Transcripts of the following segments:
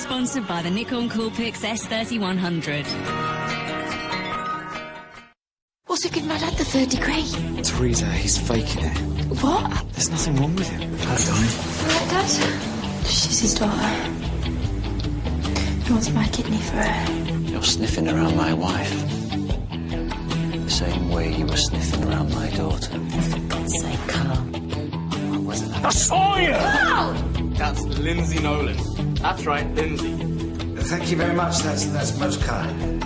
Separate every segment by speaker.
Speaker 1: Sponsored by the Nikon Coolpix S3100.
Speaker 2: What's he giving my dad the 3rd degree?
Speaker 3: Teresa, he's faking it.
Speaker 2: What?
Speaker 3: There's nothing wrong with him. Don't die.
Speaker 2: All right, Dad? She's his daughter. He wants my kidney for her.
Speaker 4: You're sniffing around my wife. The same way you were sniffing around my daughter.
Speaker 2: For God's sake, Carl.
Speaker 4: What was it?
Speaker 5: I saw you!
Speaker 2: Carl!
Speaker 5: That's Lindsay Nolan. That's right, Lindsay.
Speaker 6: Thank you very much. That's most kind.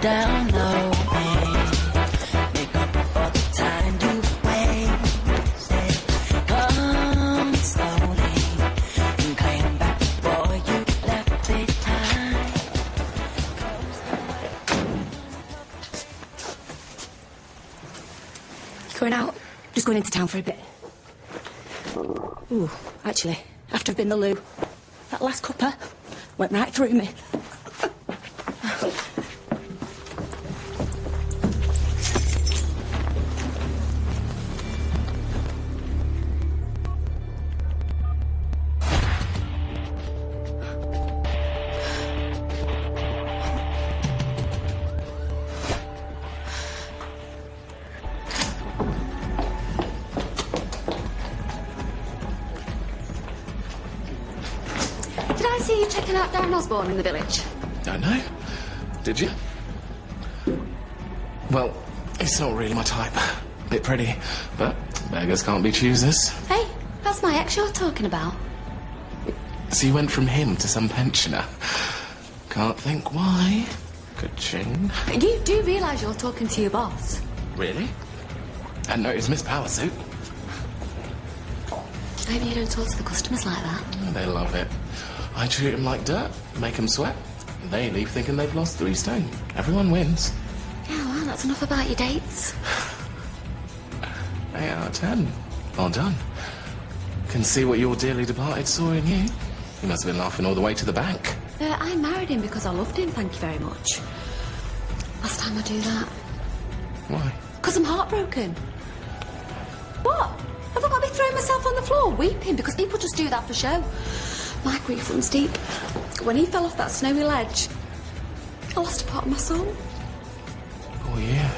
Speaker 2: Down low, make up for the time you wasted. Come slowly and claim back before you left behind. You going out? Just going into town for a bit. Ooh, actually, after I've been the loo, that last cuppa went right through me.
Speaker 7: Did I see you checking out Darren Osborne in the village?
Speaker 5: Don't know. Did you? Well, it's not really my type. Bit pretty, but beggars can't be choosers.
Speaker 7: Hey, that's my ex you're talking about.
Speaker 5: So you went from him to some pensioner. Can't think why. Ka-ching.
Speaker 7: You do realise you're talking to your boss?
Speaker 5: Really? And noticed Miss Powersuit.
Speaker 7: I hope you don't talk to the customers like that.
Speaker 5: They love it. I treat them like dirt, make them sweat. They leave thinking they've lost 3 stone. Everyone wins.
Speaker 7: Yeah, well, that's enough about your dates.
Speaker 5: 8 out of 10. Well done. Can see what your dearly departed saw in you. You must have been laughing all the way to the bank.
Speaker 7: I married him because I loved him, thank you very much. Last time I do that.
Speaker 5: Why?
Speaker 7: Because I'm heartbroken. What? Have I got to be throwing myself on the floor, weeping? Because people just do that for show. My grief runs deep. When he fell off that snowy ledge, I lost a part of my soul.
Speaker 5: Oh, yeah.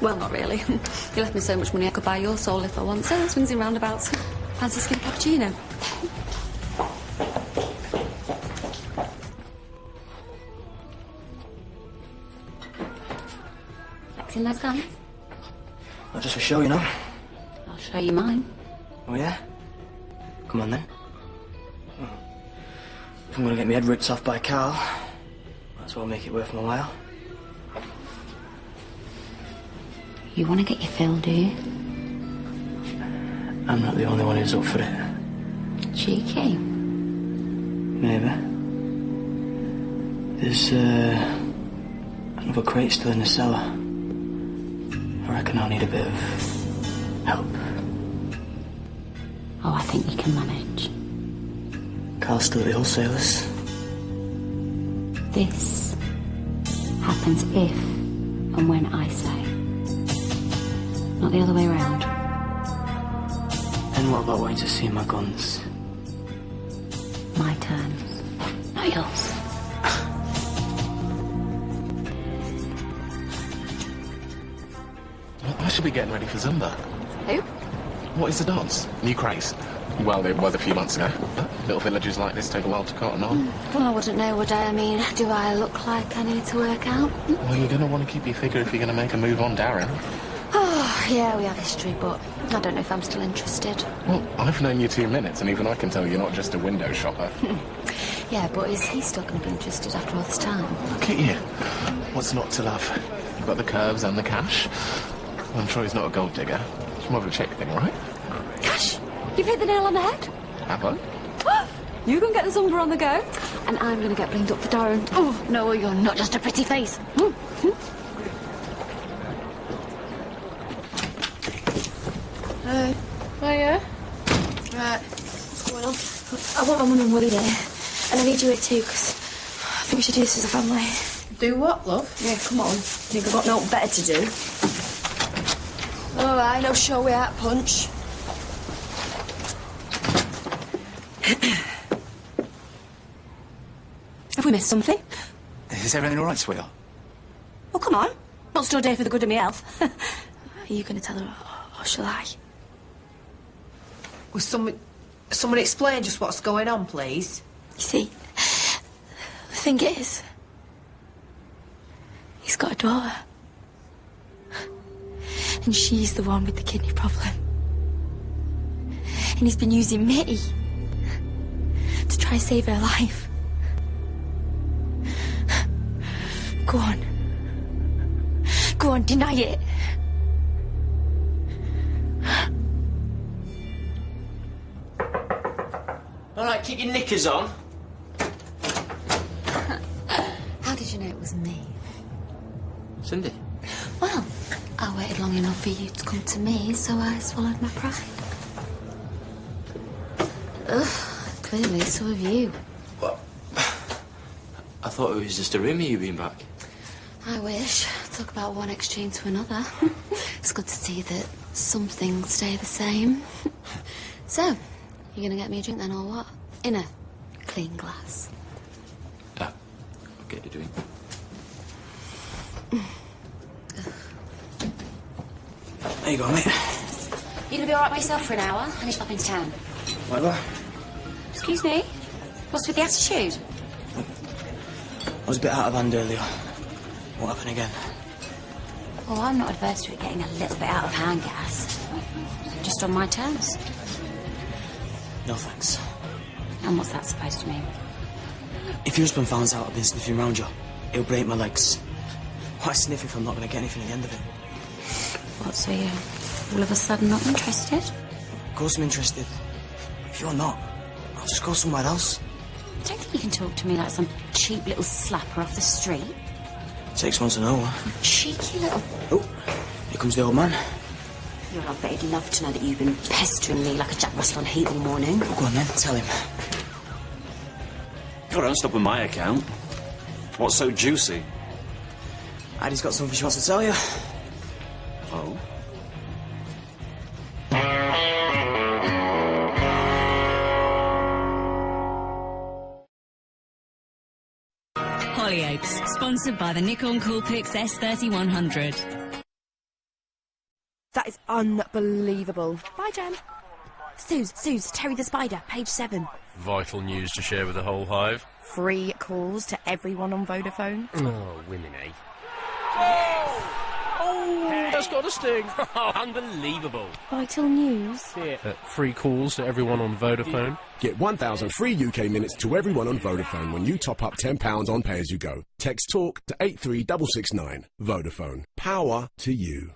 Speaker 7: Well, not really. He left me so much money I could buy your soul if I want. So, swings and roundabouts. Fancy skin cappuccino. Sexy in those guns?
Speaker 6: Not just for show, you know.
Speaker 7: I'll show you mine.
Speaker 6: Oh, yeah? Come on, then. If I'm going to get my head ripped off by Carl, might as well make it worth my while.
Speaker 7: You want to get your fill, do you?
Speaker 6: I'm not the only one who's up for it.
Speaker 7: Cheeky.
Speaker 6: Maybe. There's, another crate still in the cellar. I reckon I'll need a bit of help.
Speaker 7: Oh, I think you can manage.
Speaker 6: Carl's still at the wholesalers.
Speaker 7: This happens if and when I say. Not the other way around.
Speaker 6: And what about waiting to see my guns?
Speaker 7: My turn, not yours.
Speaker 5: I should be getting ready for Zumba.
Speaker 7: Who?
Speaker 5: What is the dance? New craze? Well, it was a few months ago. Little villages like this take a while to cotton on.
Speaker 7: Well, I wouldn't know, would I? I mean, do I look like I need to work out?
Speaker 5: Well, you're going to want to keep your figure if you're going to make a move on Darren.
Speaker 7: Oh, yeah, we have history, but I don't know if I'm still interested.
Speaker 5: Well, I've known you 2 minutes, and even I can tell you're not just a window shopper.
Speaker 7: Yeah, but is he still going to be interested after all this time?
Speaker 5: Look at you. What's not to love? You've got the curves and the cash. I'm sure he's not a gold digger. It's more of a check thing, right?
Speaker 7: Cash, you've hit the nail on the head.
Speaker 5: Have I?
Speaker 7: You can get the Zumba on the go, and I'm going to get blamed up for Darren. Oh, no, you're not just a pretty face.
Speaker 2: Hey.
Speaker 7: Hiya.
Speaker 2: Right, what's going on? I want my mum and Willie there, and I need you here too, because I think we should do this as a family.
Speaker 8: Do what, love?
Speaker 2: Yeah, come on. Think I've got no better to do? All right, no show without punch. Have we missed something?
Speaker 3: Is everything all right, sweetheart?
Speaker 2: Oh, come on. Not still a day for the good of my health. Are you going to tell her, or shall I?
Speaker 8: Will someone explain just what's going on, please?
Speaker 2: You see, the thing is, he's got a daughter. And she's the one with the kidney problem. And he's been using me to try and save her life. Go on. Go on, deny it.
Speaker 6: All right, keep your knickers on.
Speaker 7: How did you know it was me?
Speaker 6: Cindy.
Speaker 7: Well, I waited long enough for you to come to me, so I swallowed my pride. Ugh, clearly, so have you.
Speaker 6: What? I thought it was just a rumour you being back.
Speaker 7: I wish. Talk about one extreme to another. It's good to see that some things stay the same. So, you gonna get me a drink then, or what? In a clean glass.
Speaker 6: I'll get you a drink. There you go, mate.
Speaker 7: You gonna be all right by yourself for an hour? I need to pop into town.
Speaker 6: Whatever.
Speaker 7: Excuse me? What's with the attitude?
Speaker 6: I was a bit out of hand earlier. What happened again?
Speaker 7: Oh, I'm not adverse to it getting a little bit out of hand, Gas. Just on my terms.
Speaker 6: No thanks.
Speaker 7: And what's that supposed to mean?
Speaker 6: If your husband finds out I've been sniffing around you, it'll break my legs. Why sniff if I'm not going to get anything at the end of it?
Speaker 7: What, so you're all of a sudden not interested?
Speaker 6: Of course I'm interested. If you're not, I'll just go somewhere else.
Speaker 7: I don't think you can talk to me like some cheap little slapper off the street.
Speaker 6: Takes one to know.
Speaker 7: Cheeky little...
Speaker 6: Oh, here comes the old man.
Speaker 7: You'll have bet he'd love to know that you've been pestering me like a Jack Russell on heat all morning.
Speaker 6: Go on then, tell him.
Speaker 9: Oh, don't stop with my account. What's so juicy?
Speaker 6: Addie's got something she wants to tell you.
Speaker 9: Oh?
Speaker 1: Hollyoaks, sponsored by the Nikon Coolpix S3100.
Speaker 2: That is unbelievable. Bye, Jen. Suze, Terry the Spider, page 7.
Speaker 10: Vital news to share with the whole hive.
Speaker 2: Free calls to everyone on Vodafone.
Speaker 10: Oh, women, eh? Oh, that's got a sting. Oh, unbelievable.
Speaker 2: Vital news.
Speaker 10: Free calls to everyone on Vodafone.
Speaker 11: Get 1,000 free UK minutes to everyone on Vodafone when you top up £10 on Pay As You Go. Text TALK to 83669. Vodafone. Power to you.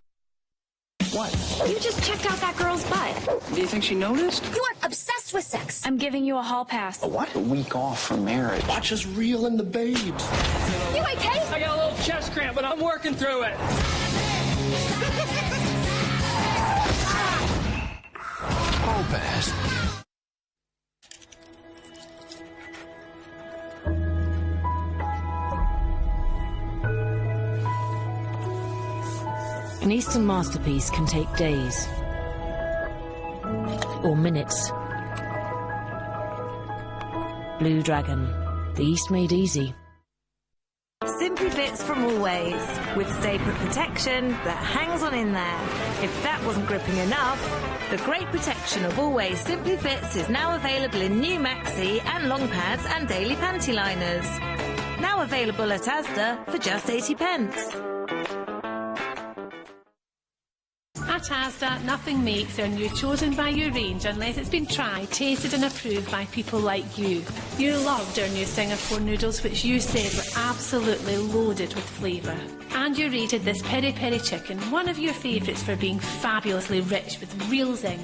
Speaker 6: What?
Speaker 2: You just checked out that girl's butt.
Speaker 6: Do you think she noticed?
Speaker 2: You are obsessed with sex. I'm giving you a hall pass.
Speaker 6: What? A week off from marriage.
Speaker 3: Watch us reel in the babes.
Speaker 2: You okay?
Speaker 10: I got a little chest cramp, but I'm working through it.
Speaker 3: Oh, Bears.
Speaker 12: An Eastern masterpiece can take days or minutes. Blue Dragon, the East made easy.
Speaker 13: Simply Fits from Always, with Stay Put protection that hangs on in there. If that wasn't gripping enough, the great protection of Always Simply Fits is now available in new maxi and long pads and daily panty liners. Now available at Asda for just 80p.
Speaker 14: At At Asda, nothing makes our new Chosen by You range unless it's been tried, tasted and approved by people like you. You loved our new Singapore noodles, which you said were absolutely loaded with flavour. And you rated this peri peri chicken one of your favourites for being fabulously rich with real zing.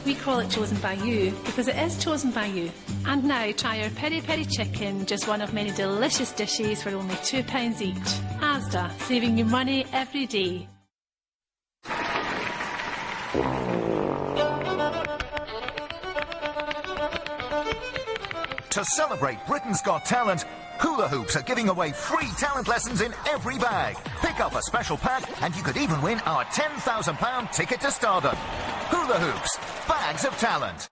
Speaker 14: We call it Chosen by You because it is chosen by you. And now try our peri peri chicken, just one of many delicious dishes for only £2 each. Asda, saving you money every day.
Speaker 15: To celebrate Britain's Got Talent, Hula Hoops are giving away free talent lessons in every bag. Pick up a special pack and you could even win our £10,000 ticket to Stardom. Hula Hoops, bags of talent.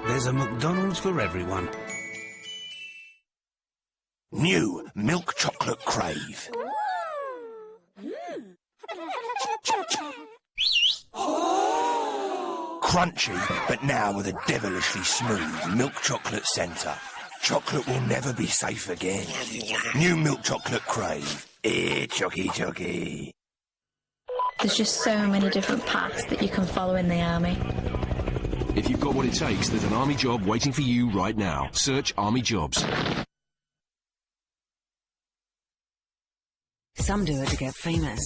Speaker 16: There's a McDonald's for everyone. New milk chocolate crave. Crunchy, but now with a devilishly smooth milk chocolate centre. Chocolate will never be safe again. New milk chocolate crave. Chocky chocky.
Speaker 17: There's just so many different paths that you can follow in the army.
Speaker 11: If you've got what it takes, there's an army job waiting for you right now. Search Army Jobs.
Speaker 12: Some do it to get famous.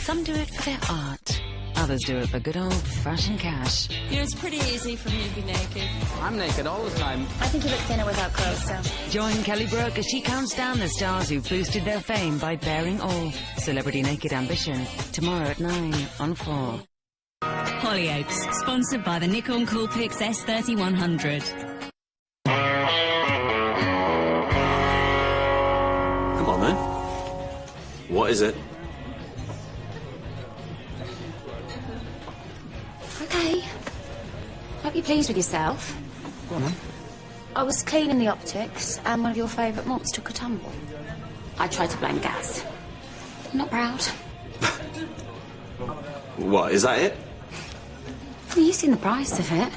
Speaker 12: Some do it for their art. Others do it for good old-fashioned cash.
Speaker 1: You know, it's pretty easy for me to be naked.
Speaker 6: I'm naked all the time.
Speaker 17: I think you look thinner without clothes, so...
Speaker 12: Join Kelly Brook as she counts down the stars who've boosted their fame by bearing all. Celebrity Naked Ambition. Tomorrow at 9 on 4.
Speaker 1: Hollyoaks, sponsored by the Nikon Coolpix S3100.
Speaker 9: Come on, then. What is it?
Speaker 2: Okay. Hope you're pleased with yourself.
Speaker 9: Go on, then.
Speaker 2: I was cleaning the optics and one of your favourite mops took a tumble. I tried to blame Gaz. I'm not proud.
Speaker 9: What, is that it?
Speaker 2: Well, you've seen the price of it.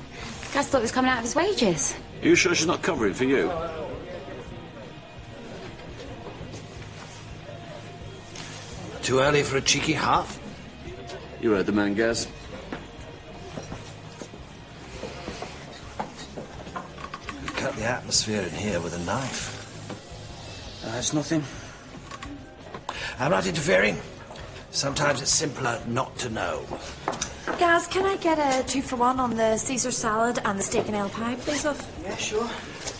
Speaker 2: Gaz thought it was coming out of his wages.
Speaker 9: Are you sure she's not covering for you?
Speaker 16: Too early for a cheeky half?
Speaker 9: You heard the man, Gaz.
Speaker 16: Cut the atmosphere in here with a knife.
Speaker 6: It's nothing.
Speaker 16: I'm not interfering. Sometimes it's simpler not to know.
Speaker 7: Gaz, can I get a 2-for-1 on the Caesar salad and the steak and ale pie, please, love?
Speaker 6: Yeah, sure.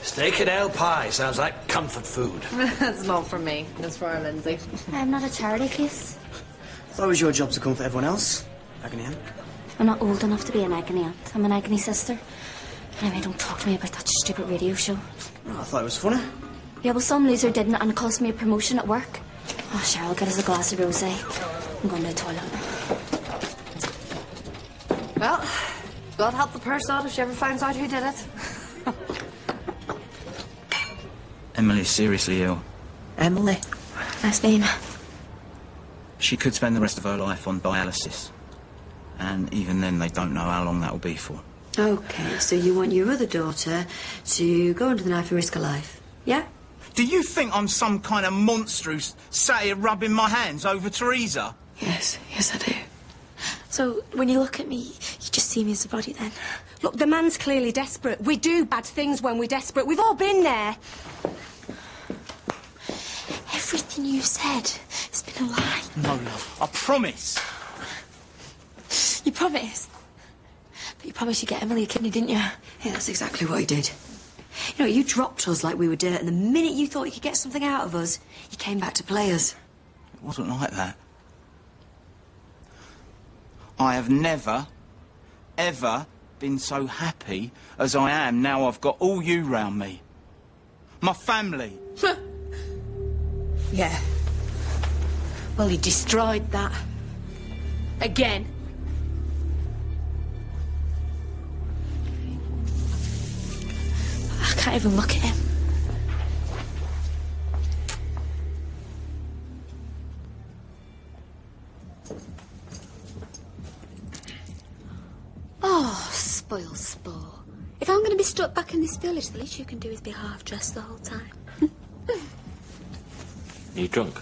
Speaker 16: Steak and ale pie sounds like comfort food.
Speaker 8: That's not for me. That's for our Lindsay.
Speaker 2: I'm not a charity case.
Speaker 6: I thought it was your job to comfort everyone else. Agony aunt.
Speaker 2: I'm not old enough to be an agony aunt. I'm an agony sister. Anyway, don't talk to me about that stupid radio show.
Speaker 6: Oh, I thought it was funny.
Speaker 2: Yeah, well, some loser didn't, and it cost me a promotion at work. Oh, Cheryl, get us a glass of rosé. I'm going to the toilet.
Speaker 8: Well, God help the purse out if she ever finds out who did it.
Speaker 6: Emily's seriously ill.
Speaker 8: Emily.
Speaker 2: Nice name.
Speaker 6: She could spend the rest of her life on dialysis. And even then, they don't know how long that will be for.
Speaker 18: OK, so you want your other daughter to go under the knife and risk her life, yeah?
Speaker 19: Do you think I'm some kind of monster who's sat here rubbing my hands over Teresa?
Speaker 18: Yes, I do. So, when you look at me, you just see me as a body then?
Speaker 2: Look, the man's clearly desperate. We do bad things when we're desperate. We've all been there. Everything you said has been a lie.
Speaker 19: No, love, I promise.
Speaker 18: You promised? But you promised you'd get Emily a kidney, didn't you? Yeah, that's exactly what he did. You know, you dropped us like we were dirt, and the minute you thought you could get something out of us, you came back to play us.
Speaker 19: It wasn't like that. I have never, ever been so happy as I am now I've got all you round me. My family.
Speaker 2: Yeah. Well, he destroyed that. Again. I can't even look at him. Oh, spoil sport. If I'm going to be stuck back in this village, the least you can do is be half-dressed the whole time.
Speaker 5: Are you drunk?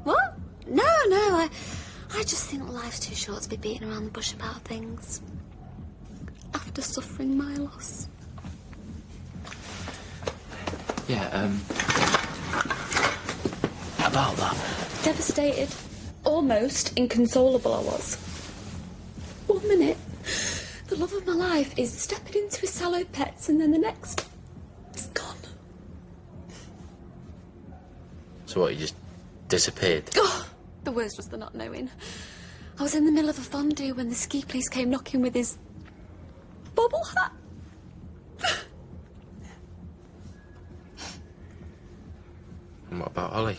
Speaker 2: What? No, I just think life's too short to be beating around the bush about things. After suffering my loss.
Speaker 5: Yeah, about that.
Speaker 2: Devastated. Almost inconsolable I was. 1 minute, the love of my life is stepping into his sallow pets, and then the next, it's gone.
Speaker 5: So what, you just disappeared?
Speaker 2: Oh, the worst was the not knowing. I was in the middle of a fondue when the ski police came knocking with his bobble hat.
Speaker 5: And what about Holly?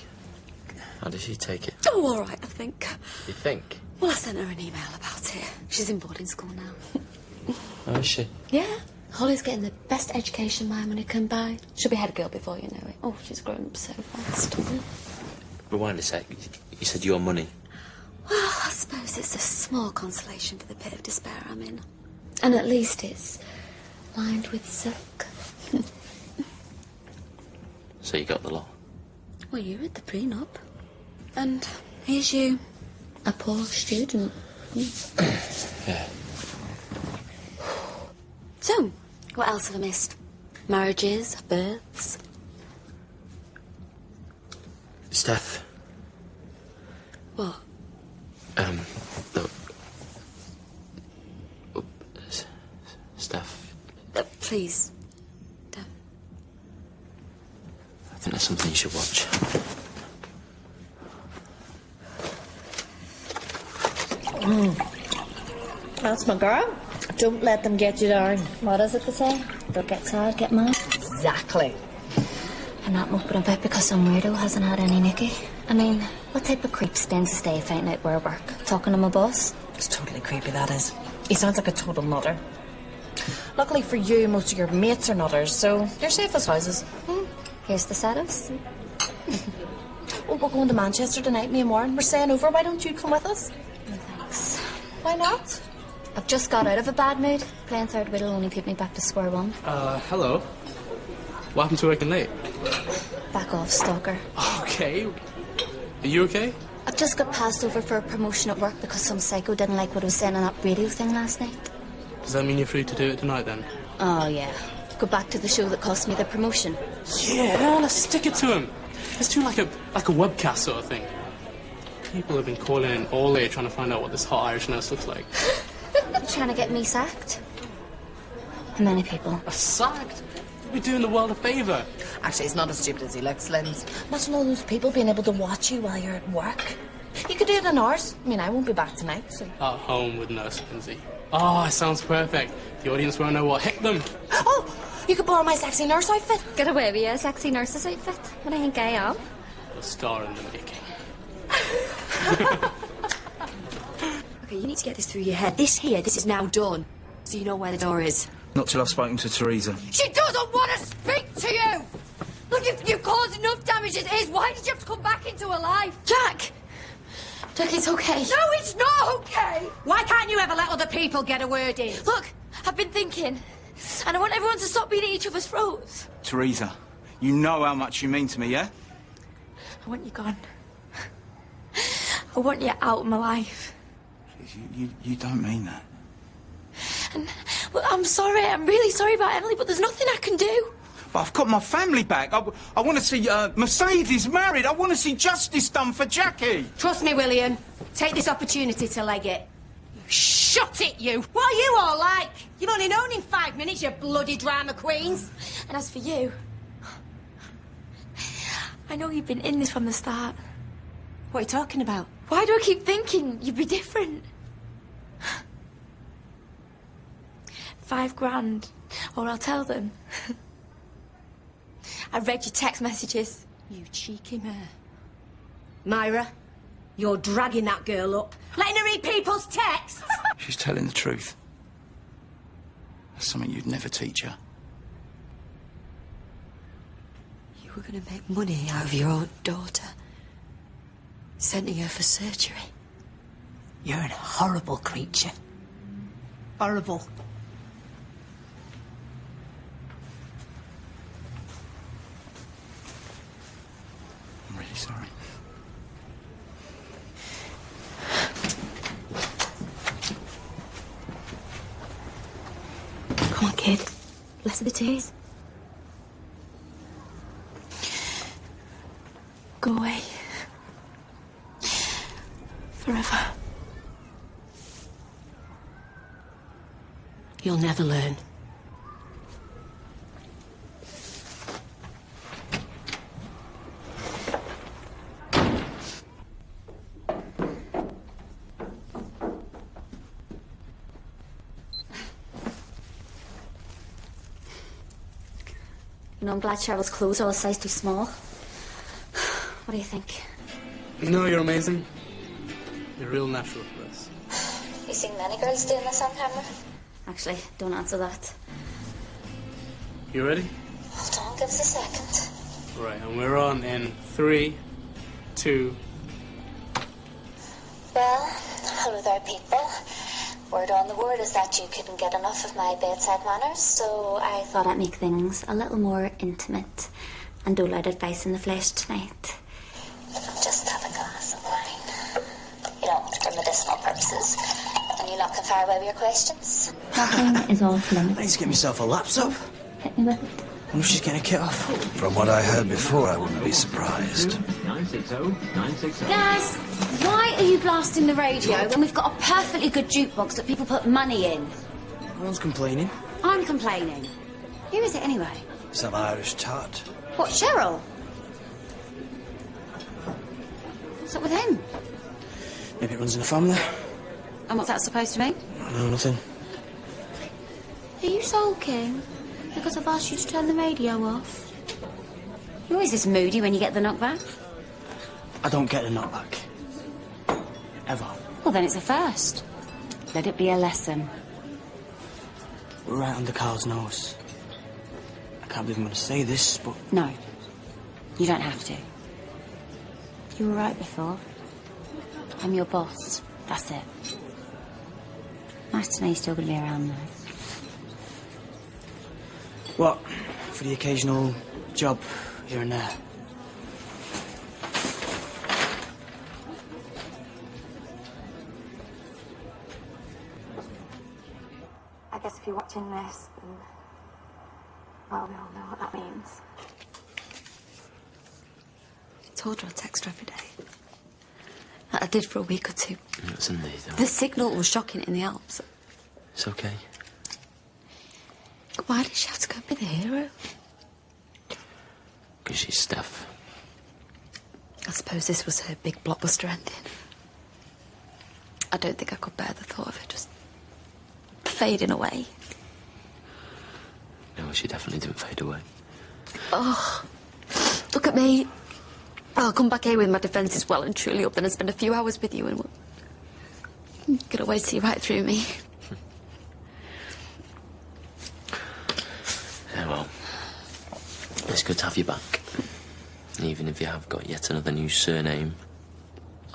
Speaker 5: How did she take it?
Speaker 2: Oh, all right, I think.
Speaker 5: You think?
Speaker 2: Well, I sent her an email about it. She's in boarding school now.
Speaker 5: Oh, is she?
Speaker 2: Yeah. Holly's getting the best education my money can buy. She'll be head girl before you know it. Oh, she's grown up so fast.
Speaker 5: Rewind a sec. You said your money.
Speaker 2: Well, I suppose it's a small consolation for the pit of despair I'm in. And at least it's lined with silk.
Speaker 5: So you got the lot?
Speaker 2: Well, you read the prenup. And here's you, a poor student.
Speaker 5: Yeah.
Speaker 2: So, what else have I missed? Marriages, births?
Speaker 5: Steph.
Speaker 2: What?
Speaker 5: Look. Steph.
Speaker 2: Please.
Speaker 5: I think there's something you should watch.
Speaker 13: That's my girl. Don't let them get you down.
Speaker 17: What is it to say? Don't get sad, get mad.
Speaker 13: Exactly.
Speaker 17: I'm not moping about because some weirdo hasn't had any Nicky. I mean, what type of creep spends his day finding out where I work? Talking to my boss?
Speaker 13: It's totally creepy, that is. He sounds like a total nutter. Luckily for you, most of your mates are nutters, so you're safe as houses.
Speaker 17: Here's the setups.
Speaker 13: Well, we're going to Manchester tonight, me and Warren. We're staying over. Why don't you come with us?
Speaker 17: No, thanks.
Speaker 13: Why not?
Speaker 17: I've just got out of a bad mood. Playing third wheel only put me back to square one.
Speaker 10: Hello. What happened to working late?
Speaker 17: Back off, stalker.
Speaker 10: Okay. Are you okay?
Speaker 17: I've just got passed over for a promotion at work because some psycho didn't like what I was saying on that radio thing last night.
Speaker 10: Does that mean you're free to do it tonight, then?
Speaker 17: Oh, yeah. Go back to the show that cost me the promotion.
Speaker 10: Yeah, let's stick it to him. Let's do like a webcast sort of thing. People have been calling in all day trying to find out what this hot Irish nurse looks like.
Speaker 17: You're trying to get me sacked? How many people?
Speaker 10: Sacked? You're doing the world a favour.
Speaker 13: Actually, it's not as stupid as he looks, Linz. Imagine all those people being able to watch you while you're at work. You could do it in ours. I mean, I won't be back tonight, so...
Speaker 10: At home with Nurse Lindsay. Oh, it sounds perfect. The audience won't know what hit them.
Speaker 13: Oh, you could borrow my sexy nurse outfit.
Speaker 17: Get away with your sexy nurse's outfit. What do you think I am?
Speaker 10: A star in the making.
Speaker 2: Okay, you need to get this through your head. This is now done. So you know where the door is.
Speaker 19: Not till I've spoken to Teresa.
Speaker 18: She doesn't want to speak to you! Look, if you've caused enough damage as it is, why did you have to come back into her life?
Speaker 2: Jack! Jack, it's okay.
Speaker 18: No, it's not okay!
Speaker 2: Why can't you ever let other people get a word in?
Speaker 18: Look, I've been thinking, and I want everyone to stop being at each other's throats.
Speaker 19: Teresa, you know how much you mean to me, yeah?
Speaker 18: I want you gone. I want you out of my life.
Speaker 19: You don't mean that.
Speaker 18: And, well, I'm sorry, I'm really sorry about Emily, but there's nothing I can do.
Speaker 19: But I've got my family back. I want to see Mercedes married. I want to see justice done for Jackie.
Speaker 2: Trust me, William. Take this opportunity to leg it. Shut it, you! What are you all like? You've only known him 5 minutes, you bloody drama queens.
Speaker 18: And as for you, I know you've been in this from the start.
Speaker 2: What are you talking about?
Speaker 18: Why do I keep thinking you'd be different? 5 grand, or I'll tell them. I read your text messages.
Speaker 2: You cheeky mare.
Speaker 18: Myra, you're dragging that girl up, letting her read people's texts.
Speaker 16: She's telling the truth. That's something you'd never teach her.
Speaker 18: You were going to make money out of your own daughter, sending her for surgery. You're a horrible creature. Horrible.
Speaker 16: I'm really sorry.
Speaker 18: Come on, kid. Less of the tears. Go away. Forever. You'll never learn.
Speaker 17: You know, I'm glad Cheryl's clothes are a size too small. What do you think?
Speaker 10: No, you're amazing. You're real natural for us.
Speaker 17: You seen many girls doing this on camera? Actually, don't answer that.
Speaker 10: You ready?
Speaker 17: Hold on, give us a second.
Speaker 10: Right, and we're on in 3, 2...
Speaker 17: Well, hello there, people. Word on the word is that you couldn't get enough of my bedside manners, so I thought I'd make things a little more intimate and dole out advice in the flesh tonight. Just have a glass of wine. You know, for medicinal purposes. And you're not going to fire away with your questions? Nothing is off limits.
Speaker 6: I need to get myself a laptop.
Speaker 17: Hit me with it.
Speaker 6: I wonder if she's getting a kit off.
Speaker 16: From what I heard before, I wouldn't be surprised.
Speaker 7: 960-960.
Speaker 17: Guys, why are you blasting the radio when we've got a perfectly good jukebox that people put money in?
Speaker 6: No one's complaining.
Speaker 17: I'm complaining. Who is it anyway?
Speaker 6: Some Irish tart.
Speaker 17: What, Cheryl? What's up with him?
Speaker 6: Maybe it runs in the family.
Speaker 17: And what's that supposed to mean?
Speaker 6: No, nothing.
Speaker 17: Are you sulking because I've asked you to turn the radio off? You're always this moody when you get the knockback.
Speaker 6: I don't get a knockback. Ever.
Speaker 17: Well, then it's a first. Let it be a lesson.
Speaker 6: We're right under Carl's nose. I can't believe I'm going to say this, but...
Speaker 17: No. You don't have to. You were right before. I'm your boss. That's it. Nice to know you're still going to be around, though.
Speaker 6: What? For the occasional job here and there?
Speaker 17: I guess if you're watching this, then... well, we all know what that means.
Speaker 18: I told her I'd text her every day. I did for a week or two.
Speaker 5: It's indeed.
Speaker 18: The signal was shocking in the Alps.
Speaker 5: It's okay.
Speaker 18: Why did she have to go be the hero?
Speaker 5: Because she's Steph.
Speaker 18: I suppose this was her big blockbuster ending. I don't think I could bear the thought of her just fading away.
Speaker 5: No, she definitely didn't fade away.
Speaker 18: Oh, look at me. I'll come back here with my defences well and truly up, then and spend a few hours with you and we'll get away to see right through me.
Speaker 5: Yeah, well, it's good to have you back. Even if you have got yet another new surname.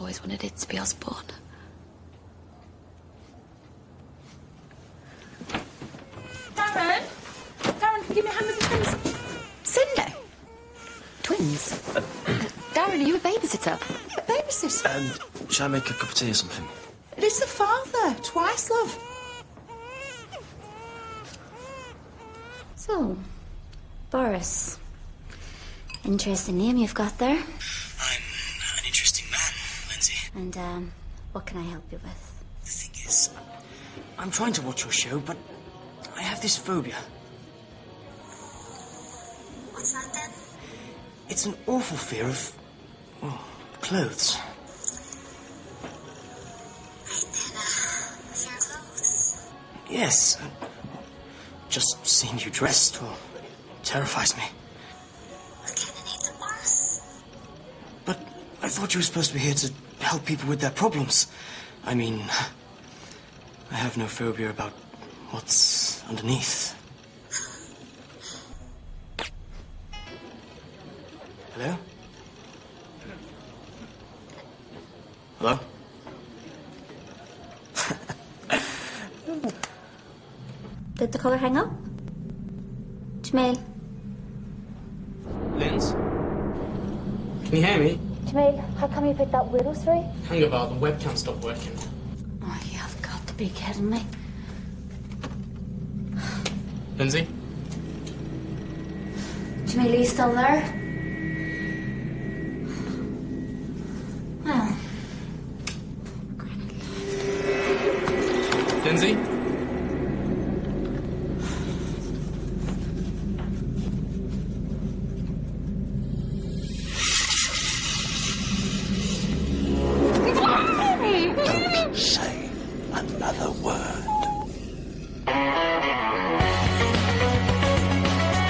Speaker 18: Always wanted it to be Osborne.
Speaker 7: Darren! Darren, give me a hand with the twins.
Speaker 18: Cindy! Twins? Darren, are you a babysitter?
Speaker 7: A babysitter?
Speaker 5: Shall I make a cup of tea or something?
Speaker 7: It's the father. Twice, love.
Speaker 17: So, Boris. Interesting name you've got there.
Speaker 6: I'm an interesting man, Lindsay.
Speaker 17: And, what can I help you with?
Speaker 6: The thing is, I'm trying to watch your show, but I have this phobia.
Speaker 17: What's that, then?
Speaker 6: It's an awful fear of... well, clothes.
Speaker 17: Fear clothes?
Speaker 6: Yes. Just seeing you dressed, well, terrifies me.
Speaker 17: I kind of need them, Boris.
Speaker 6: But I thought you were supposed to be here to help people with their problems. I mean, I have no phobia about what's underneath. Hello? Hello?
Speaker 17: Did the caller hang up? Jamil?
Speaker 10: Linz? Can you hear me?
Speaker 17: Jamil, how come you picked that weirdo through?
Speaker 10: Hang about, the webcam stopped working.
Speaker 17: Oh, you have got to be kidding me.
Speaker 10: Lindsay?
Speaker 17: Jamil, are you still there? Well.
Speaker 10: Lindsay?
Speaker 4: Don't say another word.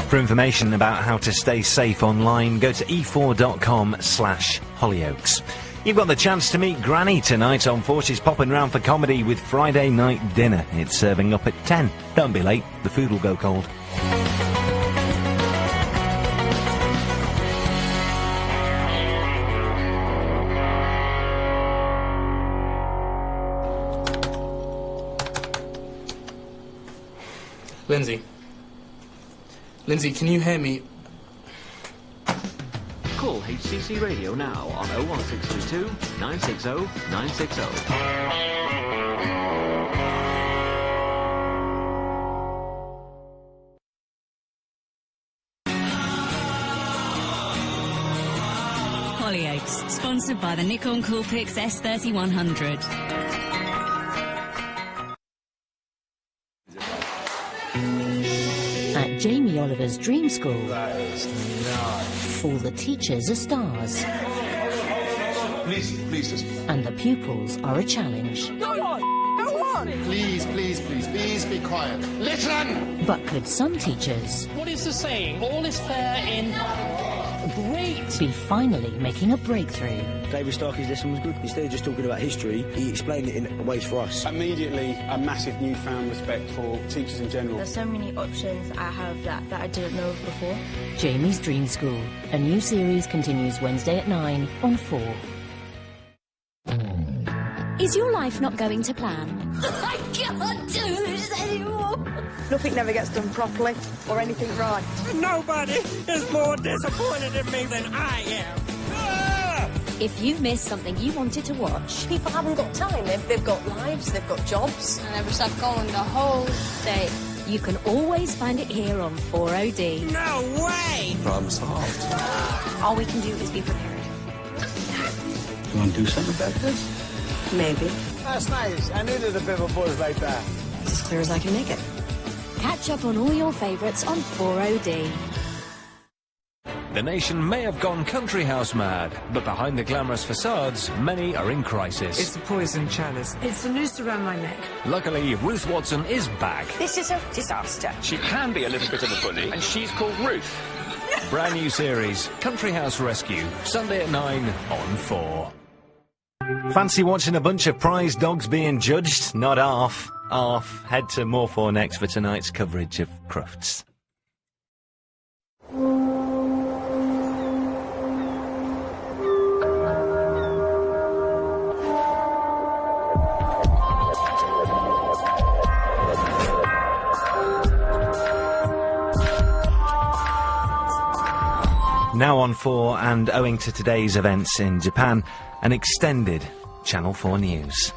Speaker 20: For information about how to stay safe online, go to e4.com/Hollyoaks. You've got the chance to meet Granny tonight on 4. She's popping round for comedy with Friday Night Dinner. It's serving up at 10. Don't be late, the food will go cold.
Speaker 10: Lindsay? Lindsay, can you hear me?
Speaker 21: Call HCC Radio now on 01632 960 960.
Speaker 1: Hollyoaks, sponsored by the Nikon Coolpix S3100.
Speaker 22: At Jamie Oliver's Dream School,
Speaker 3: That is nice.
Speaker 22: all the teachers are stars
Speaker 3: Please just...
Speaker 22: and the pupils are a challenge.
Speaker 3: Go on! Go on! Please be quiet. Listen!
Speaker 22: But could some teachers
Speaker 10: What is the saying? All is fair in... Great!
Speaker 22: be finally making a breakthrough?
Speaker 6: David Starkey's lesson was good. Instead of just talking about history, he explained it in ways for us.
Speaker 23: Immediately, a massive newfound respect for teachers in general.
Speaker 24: There's so many options I have that I didn't know before.
Speaker 22: Jamie's Dream School. A new series continues Wednesday at 9 on 4.
Speaker 25: Is your life not going to plan?
Speaker 18: I can't do this anymore. Nothing never gets done properly or anything right.
Speaker 26: Nobody is more disappointed in me than I am.
Speaker 25: If you've missed something you wanted to watch,
Speaker 18: People haven't got time. They've got lives, they've got jobs.
Speaker 25: I never stop going the whole day. You can always find it here on 4OD.
Speaker 26: No way!
Speaker 3: Problem solved.
Speaker 25: All we can do is be prepared.
Speaker 6: You want to do something about this?
Speaker 18: Maybe.
Speaker 23: That's nice. I needed a bit of a buzz like that.
Speaker 18: It's as clear as I can make it.
Speaker 25: Catch up on all your favourites on 4OD.
Speaker 20: The nation may have gone country house mad, but behind the glamorous facades, many are in crisis.
Speaker 27: It's the poison chalice. It's the noose around my neck.
Speaker 20: Luckily, Ruth Watson is back.
Speaker 18: This is a disaster.
Speaker 9: She can be a little bit of a bully, and she's called Ruth.
Speaker 20: Brand new series, Country House Rescue, Sunday at 9 on 4. Fancy watching a bunch of prize dogs being judged? Not half. Half. Head to More 4 next for tonight's coverage of Crufts. Now on 4, and owing to today's events in Japan, an extended Channel 4 news.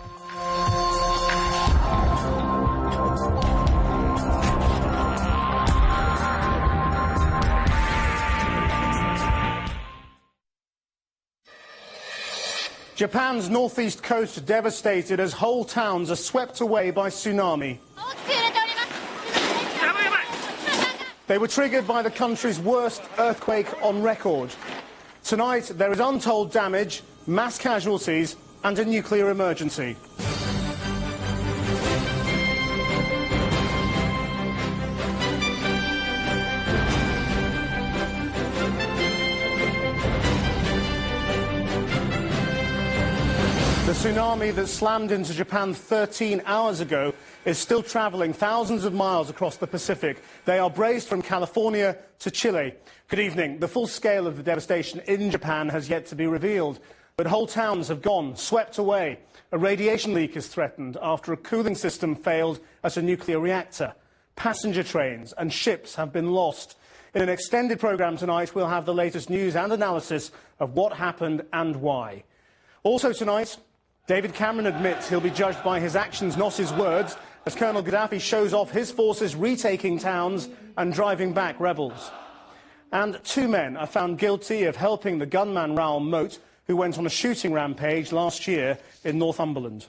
Speaker 23: Japan's northeast coast devastated as whole towns are swept away by tsunami. They were triggered by the country's worst earthquake on record. Tonight, there is untold damage, mass casualties, and a nuclear emergency. tsunami that slammed into Japan 13 hours ago is still travelling thousands of miles across the Pacific. They are braced from California to Chile. Good evening. The full scale of the devastation in Japan has yet to be revealed, but whole towns have gone, swept away. A radiation leak is threatened after a cooling system failed at a nuclear reactor. Passenger trains and ships have been lost. In an extended programme tonight, we'll have the latest news and analysis of what happened and why. Also tonight, David Cameron admits he'll be judged by his actions, not his words, as Colonel Gaddafi shows off his forces retaking towns and driving back rebels. And 2 men are found guilty of helping the gunman Raoul Moat, who went on a shooting rampage last year in Northumberland.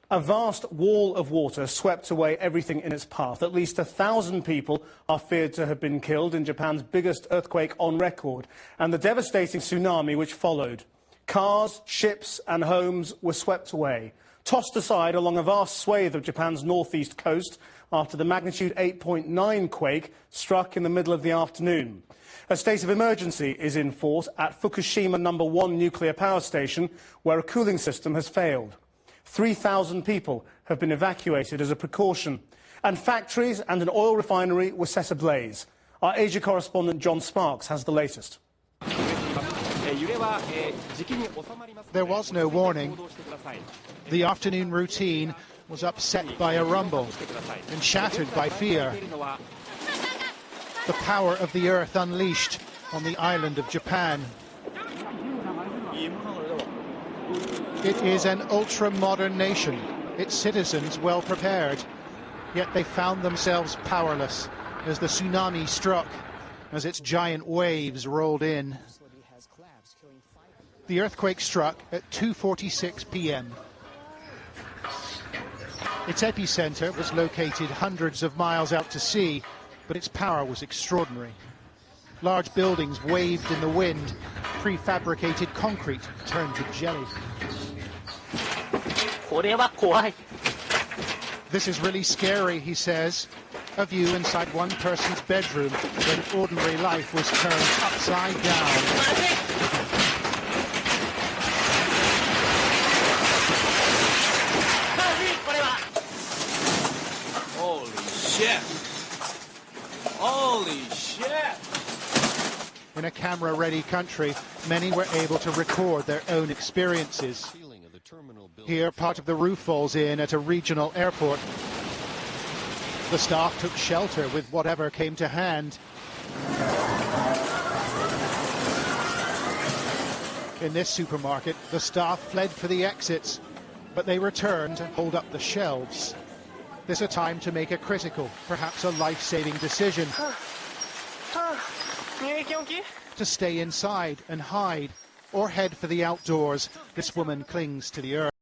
Speaker 23: A vast wall of water swept away everything in its path. At least 1,000 people are feared to have been killed in Japan's biggest earthquake on record, and the devastating tsunami which followed. Cars, ships and homes were swept away, tossed aside along a vast swathe of Japan's northeast coast after the magnitude 8.9 quake struck in the middle of the afternoon. A state of emergency is in force at Fukushima No. 1 nuclear power station, where a cooling system has failed. 3,000 people have been evacuated as a precaution, and factories and an oil refinery were set ablaze. Our Asia correspondent John Sparks has the latest.
Speaker 8: There was no warning. The afternoon routine was upset by a rumble and shattered by fear. The power of the earth unleashed on the island of Japan. It is an ultra-modern nation, its citizens well prepared, yet they found themselves powerless as the tsunami struck, as its giant waves rolled in. The earthquake struck at 2:46 p.m. Its epicenter was located hundreds of miles out to sea, but its power was extraordinary. Large buildings waved in the wind, prefabricated concrete turned to jelly. This is really scary, he says. A view inside one person's bedroom when ordinary life was turned upside down.
Speaker 11: Shit! Holy shit!
Speaker 8: In a camera-ready country, many were able to record their own experiences. Here, part of the roof falls in at a regional airport. The staff took shelter with whatever came to hand. In this supermarket, the staff fled for the exits, but they returned to hold up the shelves. There's a time to make a critical, perhaps a life-saving decision. To stay inside and hide, or head for the outdoors. This woman clings to the earth.